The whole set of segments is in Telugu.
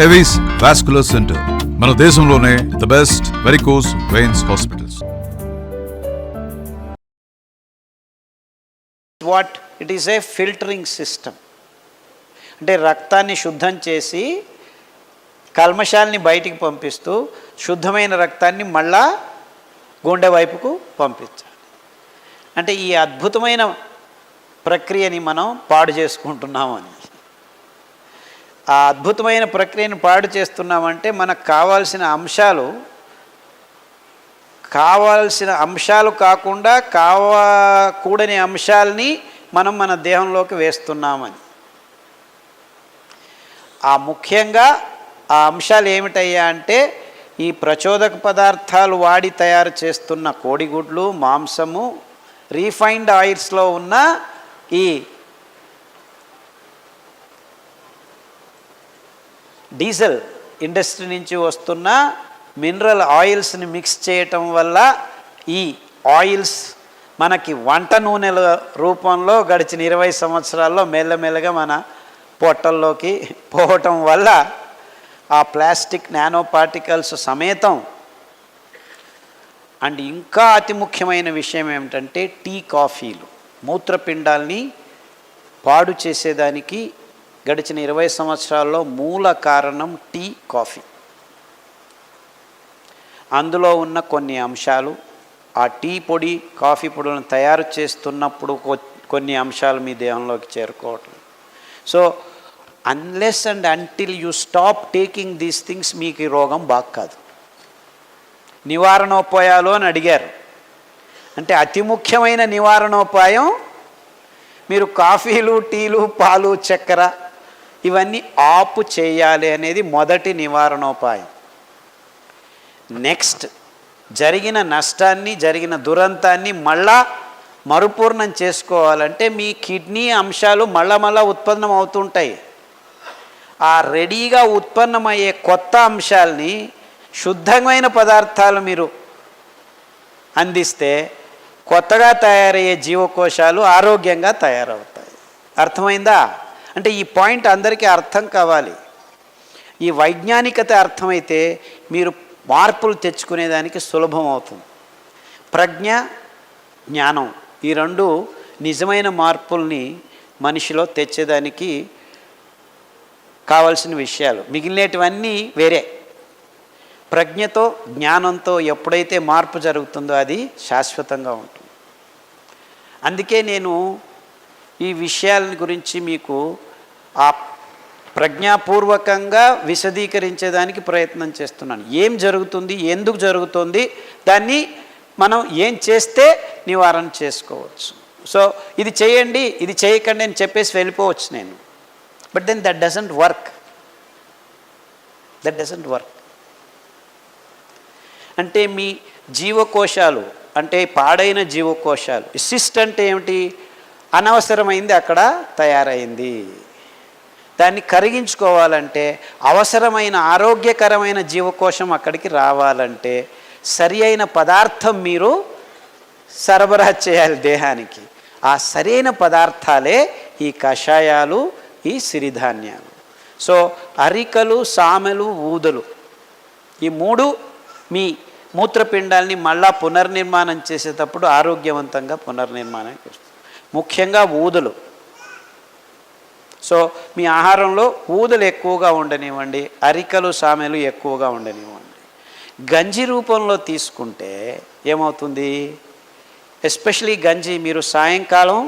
ఎవిస్ వాస్కులర్ సెంటర్ మన దేశంలోనే the best varicose veins hospitals. What it is a filtering system. అంటే రక్తాన్ని శుద్ధం చేసి కల్మషాలని బయటికి పంపిస్తూ శుద్ధమైన రక్తాన్ని మళ్ళా గుండె వైపుకు పంపించాలి. అంటే ఈ అద్భుతమైన ప్రక్రియని మనం పాడు చేసుకుంటున్నామని, ఆ అద్భుతమైన ప్రక్రియను పాడు చేస్తున్నామంటే మనకు కావాల్సిన అంశాలు కాకుండా కూడని అంశాలని మనం మన దేహంలోకి వేస్తున్నామని. ముఖ్యంగా ఆ అంశాలు ఏమిటయ్యా అంటే ఈ ప్రచోదక పదార్థాలు వాడి తయారు చేస్తున్న కోడిగుడ్లు, మాంసము, రీఫైన్డ్ ఆయిల్స్లో ఉన్న ఈ డీజిల్ ఇండస్ట్రీ నుంచి వస్తున్న మినరల్ ఆయిల్స్ని మిక్స్ చేయటం వల్ల ఈ ఆయిల్స్ మనకి వంట నూనెల రూపంలో గడిచిన 20 సంవత్సరాల్లో మెల్లమెల్లగా మన పొట్టల్లోకి పోవటం వల్ల ఆ ప్లాస్టిక్ నానో పార్టికల్స్ సమేతం. అండ్ ఇంకా అతి ముఖ్యమైన విషయం ఏమిటంటే టీ, కాఫీలు మూత్రపిండాల్ని పాడు చేసేదానికి గడిచిన 20 సంవత్సరాల్లో మూల కారణం టీ, కాఫీ. అందులో ఉన్న కొన్ని అంశాలు ఆ టీ పొడి, కాఫీ పొడులను తయారు చేస్తున్నప్పుడు కొన్ని అంశాలు మీ దేహంలోకి చేరుకోవటం. So unless and until you stop taking these things మీకు ఈ రోగం బాగా కాదు. నివారణోపాయాలు అని అడిగారు. అంటే అతి ముఖ్యమైన నివారణోపాయం మీరు కాఫీలు, టీలు, పాలు, చక్కెర ఇవన్నీ ఆపు చేయాలి అనేది మొదటి నివారణోపాయం. నెక్స్ట్, జరిగిన నష్టాన్ని, జరిగిన దురంతాన్ని మళ్ళా మరుపూర్ణం చేసుకోవాలంటే మీ కిడ్నీ అంశాలు మళ్ళా ఉత్పన్నం అవుతుంటాయి. ఆ రెడీగా ఉత్పన్నమయ్యే కొత్త అంశాలని శుద్ధమైన పదార్థాలు మీరు అందిస్తే కొత్తగా తయారయ్యే జీవకోశాలు ఆరోగ్యంగా తయారవుతాయి. అర్థమైందా? అంటే ఈ పాయింట్ అందరికీ అర్థం కావాలి. ఈ వైజ్ఞానికత అర్థమైతే మీరు మార్పులు తెచ్చుకునేదానికి సులభం అవుతుంది. ప్రజ్ఞ, జ్ఞానం ఈ రెండు నిజమైన మార్పుల్ని మనిషిలో తెచ్చేదానికి కావలసిన విషయాలు. మిగిలినటువన్నీ వేరే. ప్రజ్ఞతో, జ్ఞానంతో ఎప్పుడైతే మార్పు జరుగుతుందో అది శాశ్వతంగా ఉంటుంది. అందుకే నేను ఈ విషయాల గురించి మీకు ఆ ప్రజ్ఞాపూర్వకంగా విశదీకరించేదానికి ప్రయత్నం చేస్తున్నాను. ఏం జరుగుతుంది, ఎందుకు జరుగుతుంది, దాన్ని మనం ఏం చేస్తే నివారణ చేసుకోవచ్చు. సో ఇది చేయండి, ఇది చేయకండి అని చెప్పేసి వెళ్ళిపోవచ్చు నేను. But then that doesn't work. అంటే మీ జీవకోశాలు, అంటే పాడైన జీవకోశాలు, సిస్ట్ అంటే ఏమిటి? అనవసరమైంది అక్కడ తయారైంది. దాన్ని కరిగించుకోవాలంటే, అవసరమైన ఆరోగ్యకరమైన జీవకోశం అక్కడికి రావాలంటే సరి అయిన పదార్థం మీరు సరఫరా చేయాలి దేహానికి. ఆ సరైన పదార్థాలే ఈ కషాయాలు, ఈ సిరిధాన్యాలు. సో అరికలు, సామెలు, ఊదలు ఈ మూడు మీ మూత్రపిండాల్ని మళ్ళా పునర్నిర్మాణం చేసేటప్పుడు ఆరోగ్యవంతంగా పునర్నిర్మాణానికి వస్తుంది. ముఖ్యంగా ఊదలు. సో మీ ఆహారంలో ఊదలు ఎక్కువగా ఉండనివ్వండి, అరికలు, సామెలు ఎక్కువగా ఉండనివ్వండి. గంజి రూపంలో తీసుకుంటే ఏమవుతుంది? ఎస్పెషలీ గంజి మీరు సాయంకాలం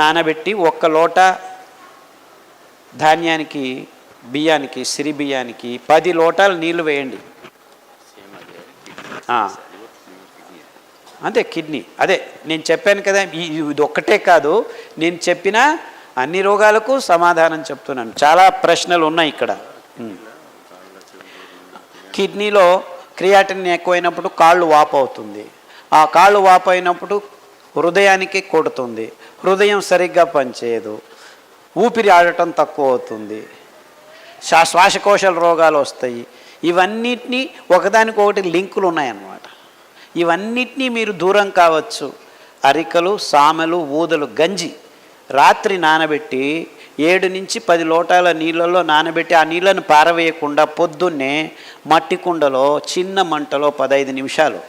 నానబెట్టి 1 లోట ధాన్యానికి, బియ్యానికి, సిరి బియ్యానికి 10 లోటాలు నీళ్లు వేయండి. అంతే. కిడ్నీ అదే నేను చెప్పాను కదా, ఇది ఒక్కటే కాదు, నేను చెప్పిన అన్ని రోగాలకు సమాధానం చెప్తున్నాను. చాలా ప్రశ్నలు ఉన్నాయి ఇక్కడ. కిడ్నీలో క్రియాటిన్ ఎక్కువైనప్పుడు కాళ్ళు వాపు అవుతుంది. ఆ కాళ్ళు వాపు అయినప్పుడు హృదయానికి కొడుతుంది. హృదయం సరిగ్గా పనిచేయదు. ఊపిరి ఆడటం తక్కువ అవుతుంది. శ్వాసకోశాల రోగాలు వస్తాయి. ఇవన్నిటినీ ఒకదానికొకటి లింకులు ఉన్నాయన్నమాట. ఇవన్నిటినీ మీరు దూరం కావచ్చు. అరికలు, సామెలు, ఊదలు, గంజి రాత్రి నానబెట్టి 7 నుంచి 10 లోటాల నీళ్ళల్లో నానబెట్టి ఆ నీళ్ళను పారవేయకుండా పొద్దున్నే మట్టి కుండలో చిన్న మంటలో 15 నిమిషాలు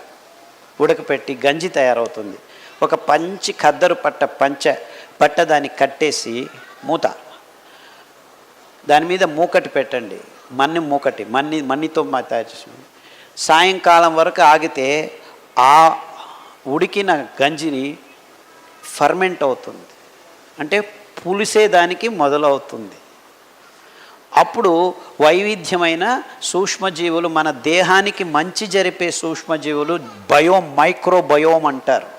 ఉడకపెట్టి గంజి తయారవుతుంది. ఒక పంచి ఖద్దరు పట్ట దాన్ని కట్టేసి మూత, దాని మీద మూకటి పెట్టండి, మన్నితో తయారు చేసి సాయంకాలం వరకు ఆగితే ఆ ఉడికిన గంజిని ఫర్మెంట్ అవుతుంది, అంటే పులిసేదానికి మొదలవుతుంది. అప్పుడు వైవిధ్యమైన సూక్ష్మజీవులు, మన దేహానికి మంచి జరిపే సూక్ష్మజీవులు మైక్రోబయోమ్ అంటారు.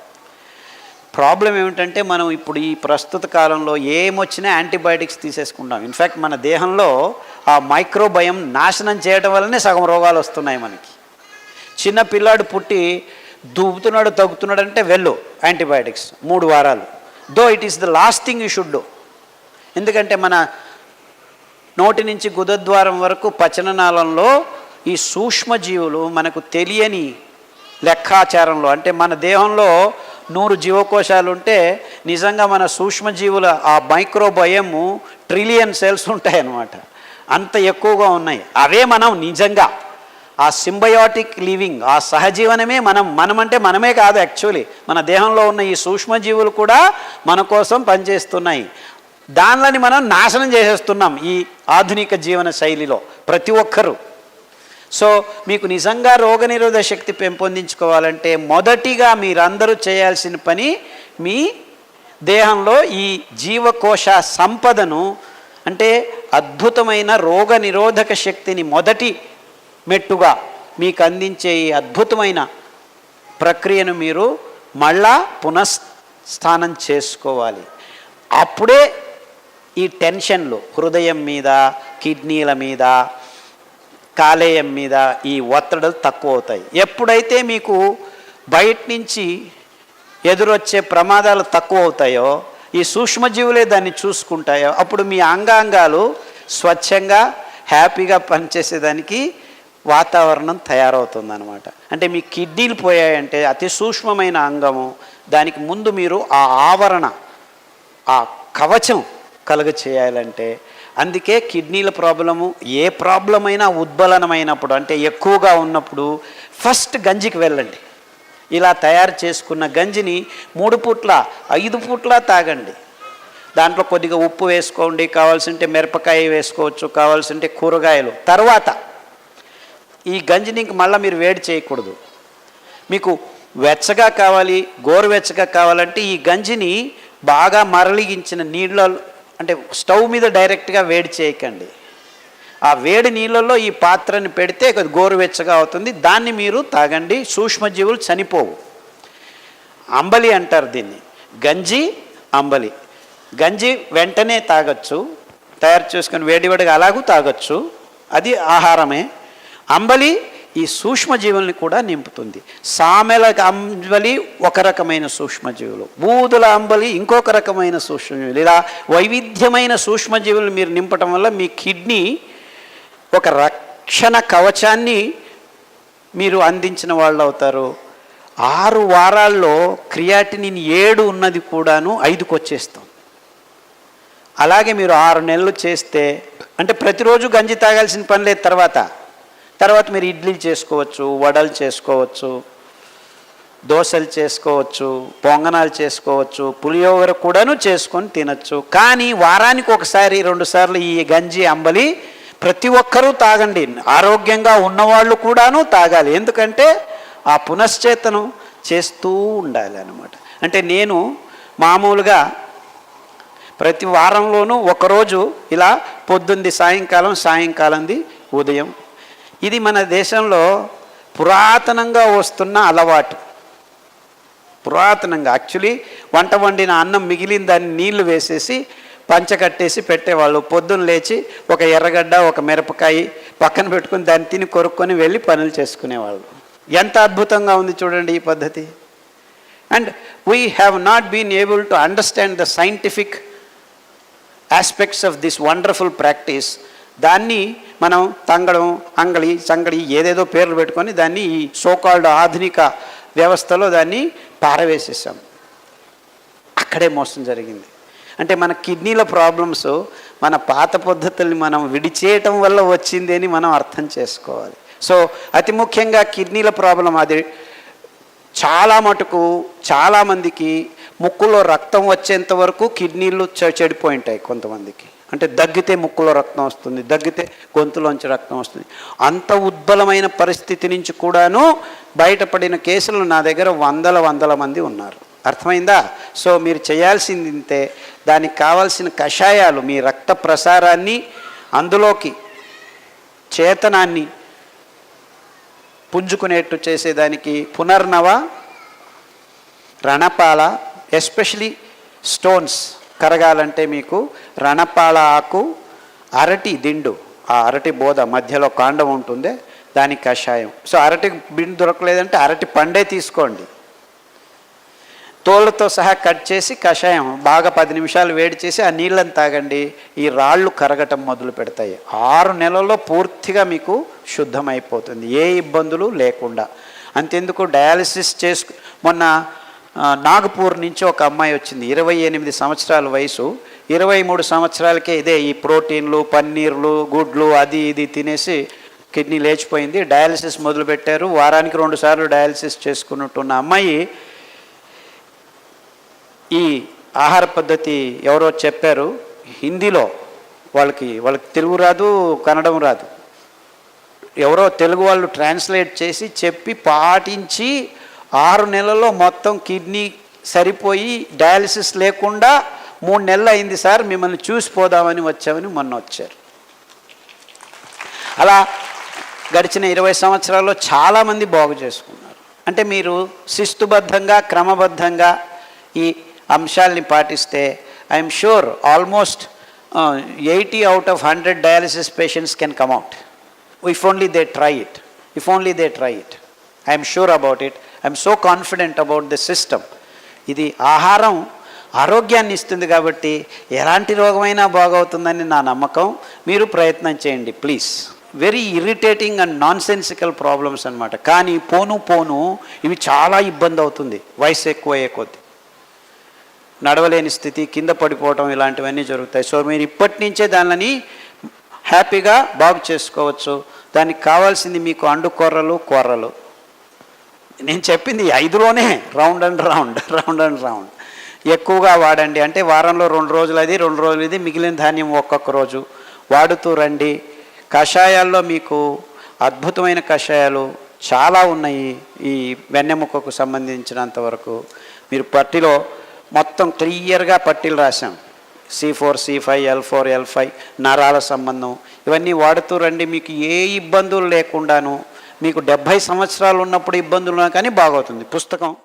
ప్రాబ్లం ఏమిటంటే మనం ఇప్పుడు ఈ ప్రస్తుత కాలంలో ఏమొచ్చినా యాంటీబయాటిక్స్ తీసేసుకుంటాం. ఇన్ఫ్యాక్ట్ మన దేహంలో ఆ మైక్రోబయం నాశనం చేయడం వల్లనే సగం రోగాలు వస్తున్నాయి మనకి. చిన్న పిల్లాడు పుట్టి దూపుతున్నాడు తగ్గుతున్నాడు అంటే యాంటీబయాటిక్స్ 3 వారాలు. Though it is the last thing you should do. ఎందుకంటే మన నోటి నుంచి గుదద్వారం వరకు పచననాళంలో ఈ సూక్ష్మజీవులు మనకు తెలియని లెక్కాచారంలో, అంటే మన దేహంలో 100 జీవకోశాలు ఉంటే నిజంగా మన సూక్ష్మజీవుల ఆ మైక్రోబయము ట్రిలియన్ సెల్స్ ఉంటాయన్నమాట. అంత ఎక్కువగా ఉన్నాయి. అవే మనం నిజంగా ఆ సింబయాటిక్ లివింగ్, ఆ సహజీవనమే మనమంటే మనమే కాదు, యాక్చువల్లీ మన దేహంలో ఉన్న ఈ సూక్ష్మజీవులు కూడా మన కోసం పనిచేస్తున్నాయి. దానిని మనం నాశనం చేసేస్తున్నాం ఈ ఆధునిక జీవన శైలిలో ప్రతి ఒక్కరూ. సో మీకు నిజంగా రోగనిరోధక శక్తి పెంపొందించుకోవాలంటే మొదటిగా మీరందరూ చేయాల్సిన పని, మీ దేహంలో ఈ జీవకోశ సంపదను, అంటే అద్భుతమైన రోగనిరోధక శక్తిని మొదటి మెట్టుగా మీకు అందించే ఈ అద్భుతమైన ప్రక్రియను మీరు మళ్ళా పునఃస్థానం చేసుకోవాలి. అప్పుడే ఈ టెన్షన్లు హృదయం మీద, కిడ్నీల మీద, కాలేయం మీద ఈ ఒత్తిడులు తక్కువ అవుతాయి. ఎప్పుడైతే మీకు బయట నుంచి ఎదురొచ్చే ప్రమాదాలు తక్కువ అవుతాయో, ఈ సూక్ష్మజీవులే దాన్ని చూసుకుంటాయో, అప్పుడు మీ అంగాంగాలు స్వచ్ఛంగా హ్యాపీగా పనిచేసేదానికి వాతావరణం తయారవుతుందన్నమాట. అంటే మీ కిడ్నీలు పోయాయంటే అతి సూక్ష్మమైన అంగము, దానికి ముందు మీరు ఆ ఆవరణ, ఆ కవచం కలుగ చేయాలంటే, అందుకే కిడ్నీల ప్రాబ్లము, ఏ ప్రాబ్లం అయినా ఉద్బలనమైనప్పుడు, అంటే ఎక్కువగా ఉన్నప్పుడు ఫస్ట్ గంజికి వెళ్ళండి. ఇలా తయారు చేసుకున్న గంజిని 3 పూట్ల 5 పూట్ల తాగండి. దాంట్లో కొద్దిగా ఉప్పు వేసుకోండి, కావాల్సింటే మిరపకాయ వేసుకోవచ్చు, కావాల్సింటే కూరగాయలు. తర్వాత ఈ గంజిని ఇంక మళ్ళీ మీరు వేడి చేయకూడదు. మీకు వెచ్చగా కావాలి, గోరువెచ్చగా కావాలంటే ఈ గంజిని బాగా మరలిగించిన నీళ్ళలో, అంటే స్టవ్ మీద డైరెక్ట్గా వేడి చేయకండి, ఆ వేడి నీళ్ళల్లో ఈ పాత్రని పెడితే గోరువెచ్చగా అవుతుంది, దాన్ని మీరు తాగండి. సూక్ష్మజీవులు చనిపోవు. అంబలి అంటారు దీన్ని, గంజి అంబలి. గంజి వెంటనే తాగొచ్చు, తయారు చేసుకొని వేడివేడిగా అలాగూ తాగొచ్చు, అది ఆహారమే. అంబలి ఈ సూక్ష్మజీవుల్ని కూడా నింపుతుంది. సామెల అంబలి ఒక రకమైన సూక్ష్మజీవులు, బూదుల అంబలి ఇంకొక రకమైన సూక్ష్మజీవులు. ఇలా వైవిధ్యమైన సూక్ష్మజీవులు మీరు నింపటం వల్ల మీ కిడ్నీ ఒక రక్షణ కవచాన్ని మీరు అందించిన వాళ్ళు అవుతారు. 6 వారాల్లో క్రియాటినిన్ 7 ఉన్నది కూడాను 5కి వచ్చేస్తాం. అలాగే మీరు 6 నెలలు చేస్తే, అంటే ప్రతిరోజు గంజి తాగాల్సిన పని లేదు. తర్వాత మీరు ఇడ్లీలు చేసుకోవచ్చు, వడలు చేసుకోవచ్చు, దోశలు చేసుకోవచ్చు, పొంగనాలు చేసుకోవచ్చు, పులియోగర కూడాను చేసుకొని తినచ్చు. కానీ వారానికి 1-2 సార్లు ఈ గంజి అంబలి ప్రతి ఒక్కరూ తాగండి. ఆరోగ్యంగా ఉన్నవాళ్ళు కూడాను తాగాలి. ఎందుకంటే ఆ పునశ్చేతనం చేస్తూ ఉండాలి అన్నమాట. అంటే నేను మామూలుగా ప్రతి వారంలోనూ ఒకరోజు ఇలా పొద్దుంది సాయంకాలంది ఉదయం. ఇది మన దేశంలో పురాతనంగా వస్తున్న అలవాటు. పురాతనంగా యాక్చువల్లీ వంట వండిన అన్నం మిగిలిన దాన్ని నీళ్లు వేసేసి పంచకట్టేసి పెట్టేవాళ్ళు. పొద్దున్న లేచి ఒక ఎర్రగడ్డ, ఒక మిరపకాయ పక్కన పెట్టుకుని దాన్ని తిని కొరుక్కొని వెళ్ళి పనులు చేసుకునేవాళ్ళు. ఎంత అద్భుతంగా ఉంది చూడండి ఈ పద్ధతి. And we have not been able to understand the scientific aspects of this wonderful practice. దాన్ని మనం తంగడం, సంగడి ఏదేదో పేర్లు పెట్టుకొని దాన్ని ఈ సోకాల్డ్ ఆధునిక వ్యవస్థలో దాన్ని పారవేసేసాం. అక్కడే మోసం జరిగింది. అంటే మన కిడ్నీల ప్రాబ్లమ్స్ మన పాత పద్ధతుల్ని మనం విడిచేయటం వల్ల వచ్చింది అని మనం అర్థం చేసుకోవాలి. సో అతి ముఖ్యంగా కిడ్నీల ప్రాబ్లం అది చాలా మటుకు చాలామందికి ముక్కులో రక్తం వచ్చేంత వరకు కిడ్నీలు చెడిపోయి ఉంటాయి. కొంతమందికి అంటే దగ్గితే ముక్కులో రక్తం వస్తుంది, దగ్గితే గొంతులోంచి రక్తం వస్తుంది. అంత ఉద్బలమైన పరిస్థితి నుంచి కూడాను బయటపడిన కేసులు నా దగ్గర వందల మంది ఉన్నారు. అర్థమైందా? సో మీరు చేయాల్సింది ఇంతే. దానికి కావాల్సిన కషాయాలు మీ రక్త ప్రసారాన్ని అందులోకి చేతనాన్ని పుంజుకునేట్టు చేసేదానికి పునర్నవ, రణపాల, ఎస్పెషలీ స్టోన్స్ కరగాలంటే మీకు రణపాల ఆకు, అరటి దిండు, ఆ అరటి బోధ మధ్యలో కాండం ఉంటుందే దానికి కషాయం. సో అరటి బిండు దొరకలేదంటే అరటి పండే తీసుకోండి, తోళ్ళతో సహా కట్ చేసి కషాయం బాగా 10 నిమిషాలు వేడి చేసి ఆ నీళ్ళని తాగండి. ఈ రాళ్ళు కరగటం మొదలు పెడతాయి. 6 నెలల్లో పూర్తిగా మీకు శుద్ధమైపోతుంది, ఏ ఇబ్బందులు లేకుండా. అంతెందుకు డయాలసిస్ మొన్న నాగపూర్ నుంచి ఒక అమ్మాయి వచ్చింది, 28 సంవత్సరాల వయసు. 23 సంవత్సరాలకే ఇదే ఈ ప్రోటీన్లు, పన్నీర్లు, గుడ్లు అది ఇది తినేసి కిడ్నీ లేచిపోయింది. డయాలసిస్ మొదలుపెట్టారు. వారానికి 2 సార్లు డయాలసిస్ చేసుకున్నట్టున్న అమ్మాయి ఈ ఆహార పద్ధతి ఎవరో చెప్పారు హిందీలో, వాళ్ళకి తెలుగు రాదు, కన్నడం రాదు, ఎవరో తెలుగు వాళ్ళు ట్రాన్స్లేట్ చేసి చెప్పి పాటించి 6 నెలల్లో మొత్తం కిడ్నీ సరిపోయి డయాలసిస్ లేకుండా 3 నెలలు అయింది సార్, మిమ్మల్ని చూసిపోదామని వచ్చామని మొన్న వచ్చారు. అలా గడిచిన 20 సంవత్సరాల్లో చాలామంది బాగు చేసుకున్నారు. అంటే మీరు శిస్తుబద్ధంగా క్రమబద్ధంగా ఈ అంశాలని పాటిస్తే I'm sure almost 80 out of 100 dialysis patients can come out if only they try it. I'm sure about it. I'm so confident about the system. ఇది ఆహారం ఆరోగ్యాన్ని ఇస్తుంది కాబట్టి ఎలాంటి రోగమైనా బాగవుతుందని నా నమ్మకం. మీరు ప్రయత్నం చేయండి please. Very irritating and non sensical problems అనమాట. కానీ పోను ఇవి చాలా ఇబ్బంది అవుతుంది వయసు ఎక్కువ అయ్యే కొద్దీ. నడవలేని స్థితి, కింద పడిపోవటం ఇలాంటివన్నీ జరుగుతాయి. సో మీరు ఇప్పటి నుంచే దానిని హ్యాపీగా బాగు చేసుకోవచ్చు. దానికి కావాల్సింది మీకు కూరలు నేను చెప్పింది 5లోనే రౌండ్ అండ్ రౌండ్ ఎక్కువగా వాడండి. అంటే వారంలో 2 రోజులు అది 2 రోజులు ఇది, మిగిలిన ధాన్యం ఒక్కొక్క రోజు వాడుతూ రండి. కషాయాల్లో మీకు అద్భుతమైన కషాయాలు చాలా ఉన్నాయి. ఈ వెన్నెముకకు సంబంధించినంత వరకు మీరు పట్టిలో మొత్తం క్లియర్గా పట్టీలు రాశాం. C4, C5, L4, L5 నరాల సంబంధం ఇవన్నీ వాడుతూ రండి. మీకు ఏ ఇబ్బందులు లేకుండాను, మీకు 70 సంవత్సరాలు ఉన్నప్పుడు ఇబ్బందులు ఉన్నా కానీ బాగవుతుంది. పుస్తకం